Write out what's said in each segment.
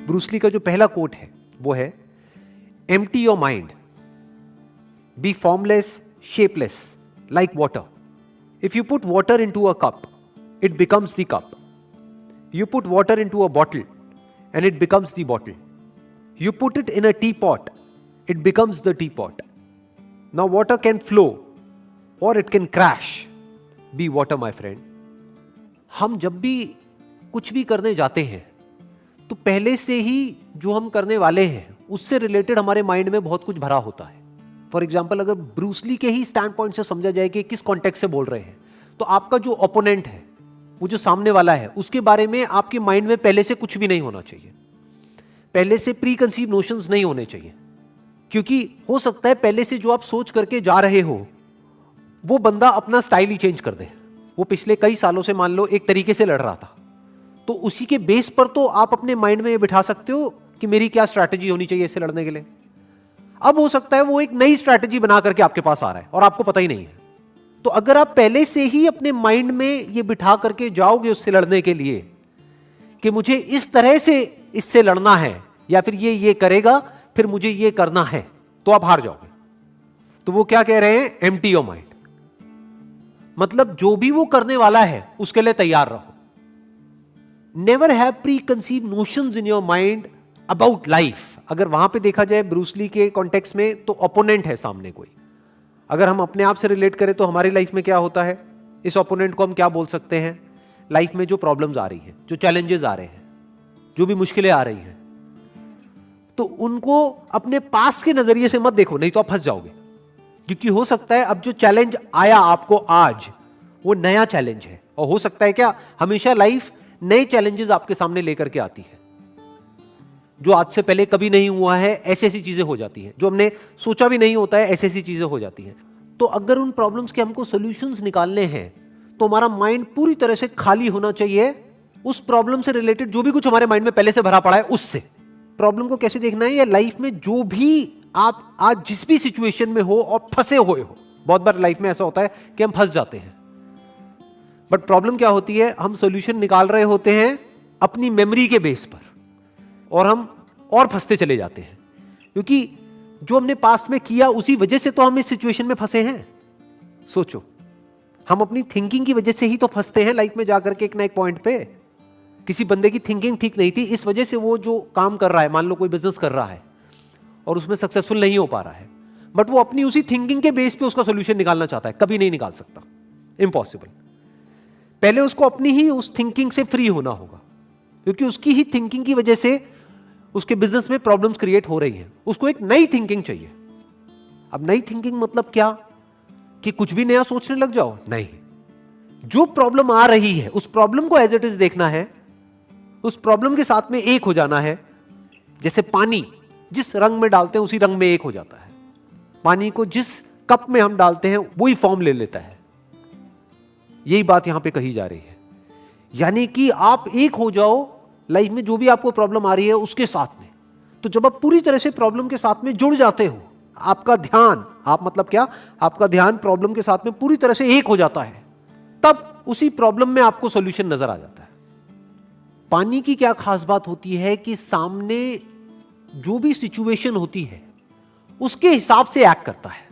Bruce Lee का जो पहला कोट है वो है, empty your mind, be formless, shapeless, like water. If you put water into a cup, it becomes the cup. You put water into a bottle and it becomes the bottle. You put it in a teapot, it becomes the teapot. Now water can flow or it can crash. Be water, my friend. हम जब भी कुछ भी करने जाते हैं तो पहले से ही जो हम करने वाले हैं उससे रिलेटेड हमारे माइंड में बहुत कुछ भरा होता है. फॉर एग्जाम्पल, अगर ब्रूस ली के ही स्टैंड पॉइंट से समझा जाए कि किस कॉन्टेक्स्ट से बोल रहे हैं, तो आपका जो ओपोनेंट है, वो जो सामने वाला है, उसके बारे में आपके माइंड में पहले से कुछ भी नहीं होना चाहिए. पहले से प्री कंसीव नोशंस नहीं होने चाहिए, क्योंकि हो सकता है पहले से जो आप सोच करके जा रहे हो वो बंदा अपना स्टाइल ही चेंज कर दे. वो पिछले कई सालों से मान लो एक तरीके से लड़ रहा था, तो उसी के बेस पर तो आप अपने माइंड में ये बिठा सकते हो कि मेरी क्या स्ट्रैटेजी होनी चाहिए इससे लड़ने के लिए. अब हो सकता है वो एक नई स्ट्रैटेजी बना करके आपके पास आ रहा है और आपको पता ही नहीं है. तो अगर आप पहले से ही अपने माइंड में ये बिठा करके जाओगे उससे लड़ने के लिए कि मुझे इस तरह से इससे लड़ना है, या फिर ये करेगा फिर मुझे ये करना है, तो आप हार जाओगे. तो वो क्या कह रहे हैं, एम्प्टी योर माइंड. मतलब जो भी वो करने वाला है उसके लिए तैयार रहो. Never have pre conceive notions in your mind about life. अगर वहां पे देखा जाए ब्रूस ली के कॉन्टेक्स्ट में, तो ओपोनेंट है सामने कोई. अगर हम अपने आप से रिलेट करें तो हमारी लाइफ में क्या होता है, इस ओपोनेंट को हम क्या बोल सकते हैं. लाइफ में जो प्रॉब्लम्स आ रही हैं, जो चैलेंजेस आ रहे हैं, जो भी मुश्किलें आ रही हैं, तो उनको अपने पास्ट के नजरिए से मत देखो, नहीं तो आप फंस जाओगे. क्योंकि हो सकता है अब जो चैलेंज आया आपको आज, वो नया चैलेंज है. और हो सकता है क्या, हमेशा लाइफ नए चैलेंजेस आपके सामने लेकर के आती है. जो आज से पहले कभी नहीं हुआ है, ऐसी ऐसी चीजें हो जाती हैं. जो हमने सोचा भी नहीं होता है, ऐसी ऐसी चीजें हो जाती हैं. तो अगर उन प्रॉब्लम्स के हमको सॉल्यूशंस निकालने हैं, तो हमारा माइंड पूरी तरह से खाली होना चाहिए उस प्रॉब्लम से रिलेटेड जो भी कुछ हमारे माइंड में पहले से भरा पड़ा है उससे. प्रॉब्लम को कैसे देखना है, या लाइफ में जो भी आप आज जिस भी सिचुएशन में हो और फंसे हुए हो. बहुत बार लाइफ में ऐसा होता है कि हम फंस जाते हैं, बट प्रॉब्लम क्या होती है, हम सॉल्यूशन निकाल रहे होते हैं अपनी मेमोरी के बेस पर, और हम और फंसते चले जाते हैं. क्योंकि जो हमने पास्ट में किया उसी वजह से तो हम इस सिचुएशन में फंसे हैं. सोचो, हम अपनी थिंकिंग की वजह से ही तो फंसते हैं लाइफ में जाकर के एक ना एक पॉइंट पे. किसी बंदे की थिंकिंग ठीक नहीं थी, इस वजह से वो जो काम कर रहा है, मान लो कोई बिजनेस कर रहा है और उसमें सक्सेसफुल नहीं हो पा रहा है, बट वो अपनी उसी थिंकिंग के बेस पे उसका सोल्यूशन निकालना चाहता है. कभी नहीं निकाल सकता, इम्पॉसिबल. पहले उसको अपनी ही उस थिंकिंग से फ्री होना होगा, क्योंकि उसकी ही थिंकिंग की वजह से उसके बिजनेस में प्रॉब्लम्स क्रिएट हो रही हैं. उसको एक नई थिंकिंग चाहिए. अब नई थिंकिंग मतलब क्या, कि कुछ भी नया सोचने लग जाओ, नहीं. जो प्रॉब्लम आ रही है उस प्रॉब्लम को एज इट इज देखना है, उस प्रॉब्लम के साथ में एक हो जाना है. जैसे पानी जिस रंग में डालते हैं उसी रंग में एक हो जाता है. पानी को जिस कप में हम डालते हैं वही फॉर्म ले लेता है. यही बात यहां पे कही जा रही है. यानी कि आप एक हो जाओ लाइफ में जो भी आपको प्रॉब्लम आ रही है उसके साथ में. तो जब आप पूरी तरह से प्रॉब्लम के साथ में जुड़ जाते हो, आपका ध्यान, आप मतलब क्या, आपका ध्यान प्रॉब्लम के साथ में पूरी तरह से एक हो जाता है, तब उसी प्रॉब्लम में आपको सॉल्यूशन नजर आ जाता है. पानी की क्या खास बात होती है कि सामने जो भी सिचुएशन होती है उसके हिसाब से एक्ट करता है.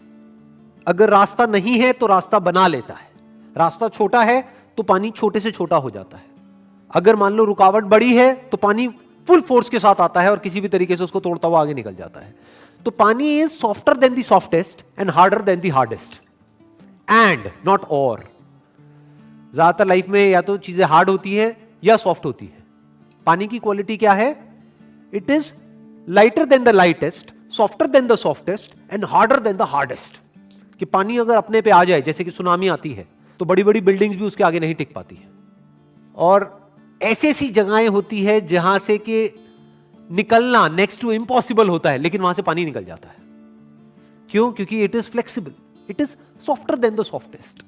अगर रास्ता नहीं है तो रास्ता बना लेता है. रास्ता छोटा है तो पानी छोटे से छोटा हो जाता है. अगर मान लो रुकावट बड़ी है तो पानी फुल फोर्स के साथ आता है और किसी भी तरीके से उसको तोड़ता हुआ आगे निकल जाता है. तो पानी is softer then the softest and harder than the hardest, and not और. ज्यादातर लाइफ में या तो चीजें हार्ड होती है या सॉफ्ट होती है. पानी की क्वालिटी क्या है, it is lighter than the lightest, softer then the softest and harder than the hardest. कि पानी अगर अपने पे आ जाए, जैसे कि सुनामी आती है, तो बड़ी बड़ी बिल्डिंग्स भी उसके आगे नहीं टिक पाती है. और ऐसी ऐसी जगहें होती है जहां से कि निकलना नेक्स्ट टू इम्पॉसिबल होता है, लेकिन वहां से पानी निकल जाता है. क्यों? क्योंकि it is flexible, it is softer then the softest.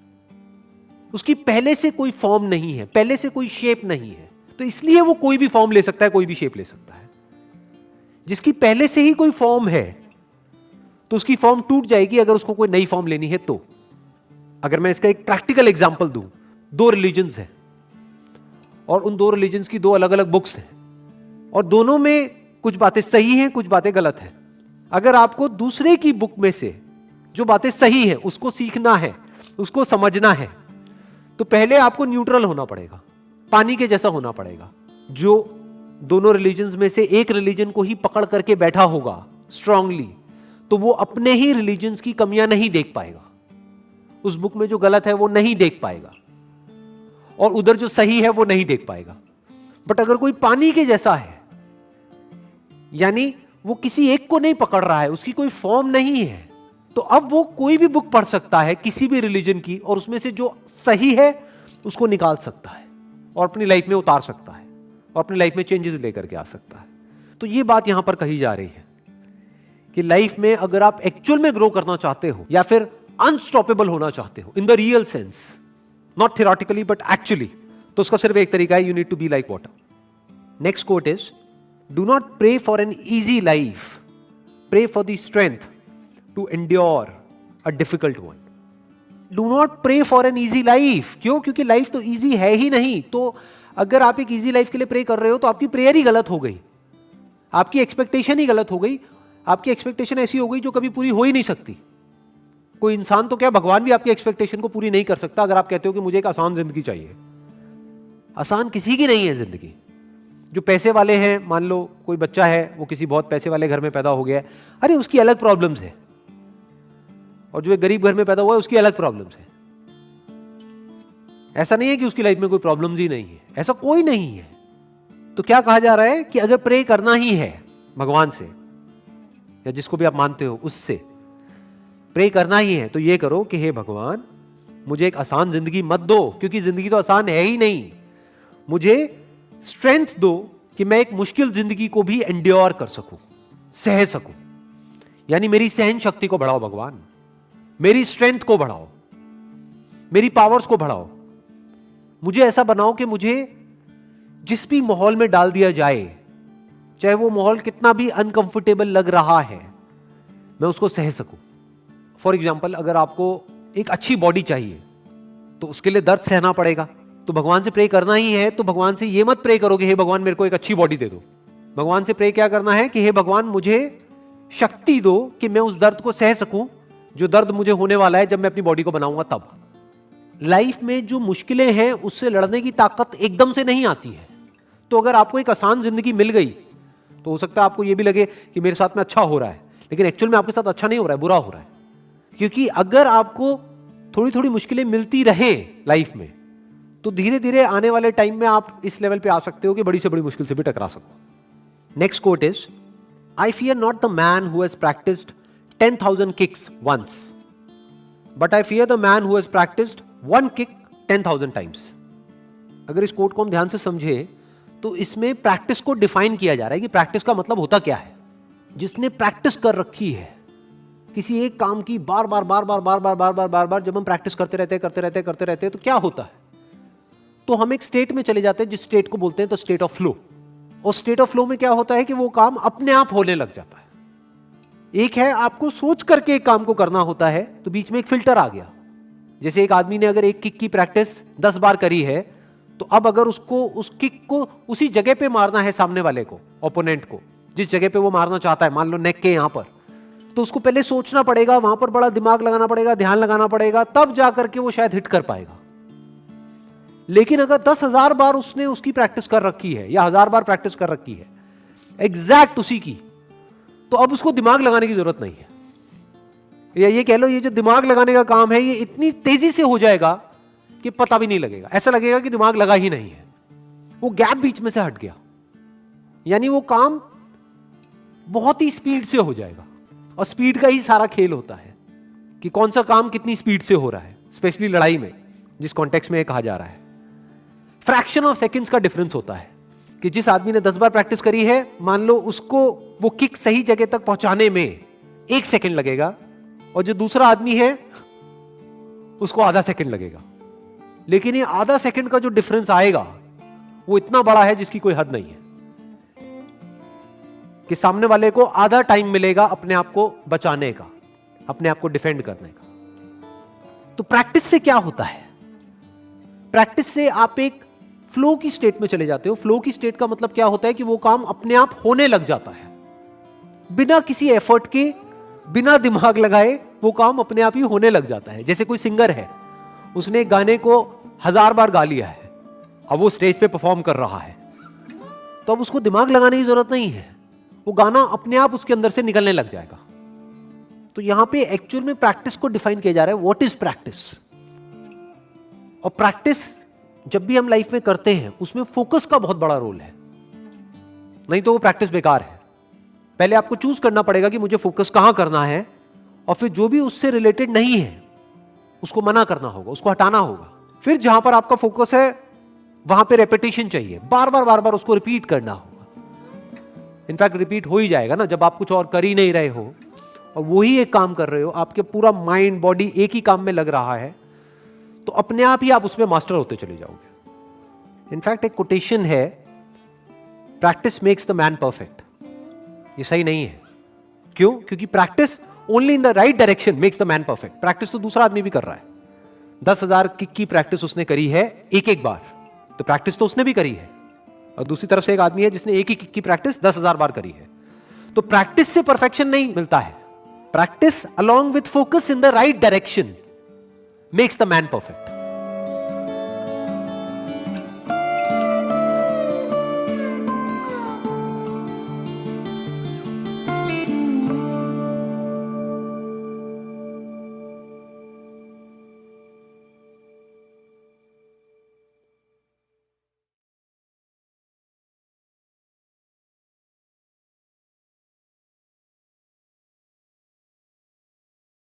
उसकी पहले से कोई फॉर्म नहीं है, पहले से कोई शेप नहीं है, तो इसलिए वो कोई भी फॉर्म ले सकता है, कोई भी शेप ले सकता है. जिसकी पहले से ही कोई फॉर्म है तो उसकी फॉर्म टूट जाएगी अगर उसको कोई नई फॉर्म लेनी है तो. अगर मैं इसका एक प्रैक्टिकल एग्जांपल दूं, दो रिलीजन्स हैं और उन दो रिलीजन्स की दो अलग अलग बुक्स हैं, और दोनों में कुछ बातें सही हैं, कुछ बातें गलत हैं। अगर आपको दूसरे की बुक में से जो बातें सही है उसको सीखना है, उसको समझना है, तो पहले आपको न्यूट्रल होना पड़ेगा, पानी के जैसा होना पड़ेगा। जो दोनों रिलीजन्स में से एक रिलीजन को ही पकड़ करके बैठा होगा स्ट्रांगली, तो वो अपने ही रिलीजन्स की कमियां नहीं देख पाएगा। उस बुक में जो गलत है वो नहीं देख पाएगा, और उधर जो सही है वो नहीं देख पाएगा। बट अगर कोई पानी के जैसा है, यानी वो किसी एक को नहीं पकड़ रहा है, उसकी कोई फॉर्म नहीं है, तो अब वो कोई भी बुक पढ़ सकता है किसी भी रिलीजन की, और उसमें से जो सही है उसको निकाल सकता है और अपनी लाइफ में उतार सकता है और अपनी लाइफ में चेंजेस लेकर के आ सकता है। तो ये बात यहां पर कही जा रही है कि लाइफ में अगर आप एक्चुअल में ग्रो करना चाहते हो या फिर अनस्टॉपेबल होना चाहते हो in the real sense, not theoretically but actually, तो उसका सिर्फ एक तरीका है, you need to be like water. Next quote is, do not pray for an easy life, pray for the strength to endure a difficult one. Do not pray for an easy life. क्यों? क्योंकि life तो easy है ही नहीं। तो अगर आप एक easy life के लिए प्रे कर रहे हो तो आपकी प्रेयर ही गलत हो गई, आपकी एक्सपेक्टेशन ही गलत हो गई। आपकी एक्सपेक्टेशन ऐसी हो गई जो कभी पूरी हो ही नहीं सकती। कोई इंसान तो क्या, भगवान भी आपकी एक्सपेक्टेशन को पूरी नहीं कर सकता अगर आप कहते हो कि मुझे एक आसान जिंदगी चाहिए। आसान किसी की नहीं है जिंदगी। जो पैसे वाले हैं, मान लो कोई बच्चा है, वो किसी बहुत पैसे वाले घर में पैदा हो गया है, अरे उसकी अलग प्रॉब्लम्स है, और जो एक गरीब घर में पैदा हुआ है उसकी अलग प्रॉब्लम्स है। ऐसा नहीं है कि उसकी लाइफ में कोई प्रॉब्लम्स ही नहीं है, ऐसा कोई नहीं है। तो क्या कहा जा रहा है कि अगर प्रे करना ही है भगवान से या जिसको भी आप मानते हो उससे प्रे करना ही है, तो ये करो कि हे भगवान, मुझे एक आसान जिंदगी मत दो, क्योंकि जिंदगी तो आसान है ही नहीं। मुझे स्ट्रेंथ दो कि मैं एक मुश्किल जिंदगी को भी एंड्योर कर सकूं, सह सकूं। यानी मेरी सहन शक्ति को बढ़ाओ भगवान, मेरी स्ट्रेंथ को बढ़ाओ, मेरी पावर्स को बढ़ाओ। मुझे ऐसा बनाओ कि मुझे जिस भी माहौल में डाल दिया जाए, चाहे वो माहौल कितना भी अनकंफर्टेबल लग रहा है, मैं उसको सह सकूं। फॉर एग्जाम्पल, अगर आपको एक अच्छी बॉडी चाहिए तो उसके लिए दर्द सहना पड़ेगा, तो भगवान से प्रे करना ही है। तो भगवान से ये मत प्रे करो कि हे भगवान मेरे को एक अच्छी बॉडी दे दो। भगवान से प्रे क्या करना है कि हे भगवान मुझे शक्ति दो कि मैं उस दर्द को सह सकूं जो दर्द मुझे होने वाला है जब मैं अपनी बॉडी को बनाऊंगा तब। लाइफ में जो मुश्किलें हैं उससे लड़ने की ताकत एकदम से नहीं आती है। तो अगर आपको एक आसान जिंदगी मिल गई तो हो सकता है आपको यह भी लगे कि मेरे साथ में अच्छा हो रहा है, लेकिन एक्चुअल में आपके साथ अच्छा नहीं हो रहा है, बुरा हो रहा है। क्योंकि अगर आपको थोड़ी थोड़ी मुश्किलें मिलती रहे लाइफ में, तो धीरे धीरे आने वाले टाइम में आप इस लेवल पे आ सकते हो कि बड़ी से बड़ी मुश्किल से भी टकरा सको। Next quote is, I fear not the man who has practised 10,000 kicks once, but I fear the man who has practised 1 kick 10,000 times. अगर इस कोट को हम ध्यान से समझे तो इसमें प्रैक्टिस को डिफाइन किया जा रहा है कि प्रैक्टिस का मतलब होता क्या है। जिसने प्रैक्टिस कर रखी है किसी एक काम की, बार बार बार बार बार बार बार बार बार बार जब हम प्रैक्टिस करते रहते हैं तो क्या होता है, तो हम एक स्टेट में चले जाते हैं जिस स्टेट को बोलते हैं द स्टेट ऑफ फ्लो। और स्टेट ऑफ फ्लो में क्या होता है कि वो काम अपने आप होने लग जाता है। एक है आपको सोच करके एक काम को करना होता है, तो बीच में एक फिल्टर आ गया। जैसे एक आदमी ने अगर एक किक की प्रैक्टिस 10 बार करी है, तो अब अगर उसको उस किक को उसी जगह पे मारना है, सामने वाले को, ओपोनेंट को, जिस जगह पे वो मारना चाहता है, मान लो नेक के यहां पर, तो उसको पहले सोचना पड़ेगा, वहां पर बड़ा दिमाग लगाना पड़ेगा, ध्यान लगाना पड़ेगा, तब जाकर के वो शायद हिट कर पाएगा। लेकिन अगर 10,000 बार उसने उसकी प्रैक्टिस कर रखी है या 1000 बार प्रैक्टिस कर रखी है एग्जैक्ट उसी की, तो अब उसको दिमाग लगाने की जरूरत नहीं है। या ये कह लो, ये जो दिमाग लगाने का काम है ये इतनी तेजी से हो जाएगा कि पता भी नहीं लगेगा, ऐसा लगेगा कि दिमाग लगा ही नहीं है। वो गैप बीच में से हट गया, यानी वो काम बहुत ही स्पीड से हो जाएगा। और स्पीड का ही सारा खेल होता है कि कौन सा काम कितनी स्पीड से हो रहा है, स्पेशली लड़ाई में, जिस कॉन्टेक्स्ट में कहा जा रहा है। फ्रैक्शन ऑफ सेकंड्स का डिफरेंस होता है कि जिस आदमी ने 10 बार प्रैक्टिस करी है, मान लो उसको वो किक सही जगह तक पहुंचाने में 1 सेकंड लगेगा, और जो दूसरा आदमी है उसको आधा सेकंड लगेगा। लेकिन ये आधा सेकंड का जो डिफरेंस आएगा वो इतना बड़ा है जिसकी कोई हद नहीं है, कि सामने वाले को आधा टाइम मिलेगा अपने आप को बचाने का, अपने आप को डिफेंड करने का। तो प्रैक्टिस से क्या होता है? प्रैक्टिस से आप एक फ्लो की स्टेट में चले जाते हो। फ्लो की स्टेट का मतलब क्या होता है कि वो काम अपने आप होने लग जाता है, बिना किसी एफर्ट के, बिना दिमाग लगाए वो काम अपने आप ही होने लग जाता है। जैसे कोई सिंगर है, उसने गाने को 1000 बार गा लिया है, अब वो स्टेज पे परफॉर्म कर रहा है, तो अब उसको दिमाग लगाने की जरूरत नहीं है, वो गाना अपने आप उसके अंदर से निकलने लग जाएगा। तो यहां पे एक्चुअल में प्रैक्टिस को डिफाइन किया जा रहा है, व्हाट इज प्रैक्टिस। और प्रैक्टिस जब भी हम लाइफ में करते हैं उसमें फोकस का बहुत बड़ा रोल है, नहीं तो वो प्रैक्टिस बेकार है। पहले आपको चूज करना पड़ेगा कि मुझे फोकस कहां करना है, और फिर जो भी उससे रिलेटेड नहीं है उसको मना करना होगा, उसको हटाना होगा। फिर जहां पर आपका फोकस है वहां पे रेपिटेशन चाहिए, बार बार उसको रिपीट करना होगा। इनफैक्ट रिपीट हो ही जाएगा ना, जब आप कुछ और कर ही नहीं रहे हो और वही एक काम कर रहे हो, आपके पूरा माइंड बॉडी एक ही काम में लग रहा है, तो अपने आप ही आप उसमें मास्टर होते चले जाओगे। इनफैक्ट एक कोटेशन है, practice makes the man perfect. ये सही नहीं है। क्यों? क्योंकि practice only in the right direction makes the man perfect. Practice तो दूसरा आदमी भी कर रहा है, 10,000 किक की प्रैक्टिस उसने करी है एक बार, तो प्रैक्टिस तो उसने भी करी है। और दूसरी तरफ से एक आदमी है जिसने एक ही किक की प्रैक्टिस 10,000 बार करी है। तो प्रैक्टिस से परफेक्शन नहीं मिलता है, practice along with focus in the right direction makes the man perfect.